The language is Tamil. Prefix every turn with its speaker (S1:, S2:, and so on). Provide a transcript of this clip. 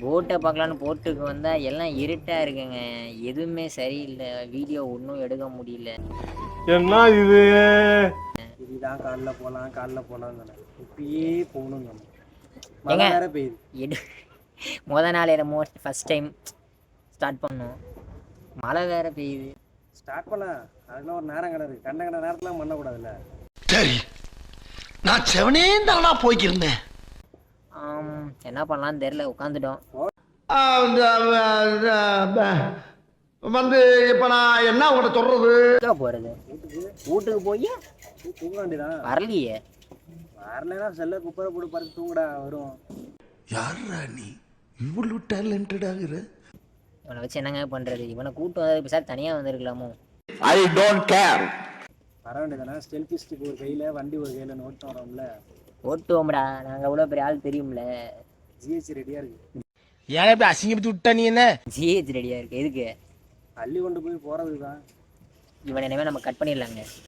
S1: போட்டை பார்க்கலான்னு போட்டுக்கு வந்தா எல்லாம் இருட்டா இருக்குங்க. எதுவுமே சரியில்லை. வீடியோ ஒன்றும் எடுக்க முடியல.
S2: என்ன இது?
S3: இதுதான் காலைல போகலாம் இப்பயே போகணுங்க.
S1: ஏங்க
S3: மழை வேற பெய்யுது.
S1: நாள் என்னமோ ஃபர்ஸ்ட் டைம் ஸ்டார்ட் பண்ணோம், மழை வேற பெய்யுது.
S3: ஸ்டார்ட் பண்ணலாம், அதுக்கெல்லாம் ஒரு நேரம் கிடையாது. கண்ட நேரத்துலாம் பண்ணக்கூடாதுல்ல.
S4: சரி, நான் செவனே தானா போய்க்கிருந்தேன்.
S1: என்ன பண்ணலான்னு தெரியல, உட்காந்துட்டோம்.
S4: வந்து இப்ப நான் என்ன உங்கள்கிட்ட சொல்றது?
S1: போறது வீட்டுக்கு போய்
S3: தூங்க வேண்டியதான்.
S1: வரலையே.
S3: வரலைன்னா செல்ல குப்பரை போட்டு பறித்து தூங்கடா வரும்.
S4: யாரா நீ இவ்வளவு டேலண்டட் ஆகுற?
S1: இவனை வச்சு என்னங்க பண்றது? இவனை கூட்டு வந்து சார் தனியா வந்திருக்கலாமோ?
S4: I don't care.
S3: வர வேண்டியதானே. செல்ஃபி ஸ்டிக் ஒரு கையில, வண்டி ஒரு கையில, நோட்டு வரோம்ல.
S1: ஓட்டுவோம்டா, நாங்க அவ்வளவு பெரிய ஆள் தெரியும்ல.
S3: ஜிஹெச் ரெடியா இருக்கு.
S4: ஏன் இப்படி அசிங்கப்பட்டு விட்டா நீ? என்ன
S1: ஜிஹெச் ரெடியா இருக்கு? எதுக்கு?
S3: அள்ளி கொண்டு போய் போறதுதான்.
S1: இவனை இனிமே நம்ம கட் பண்ணிடலாங்க.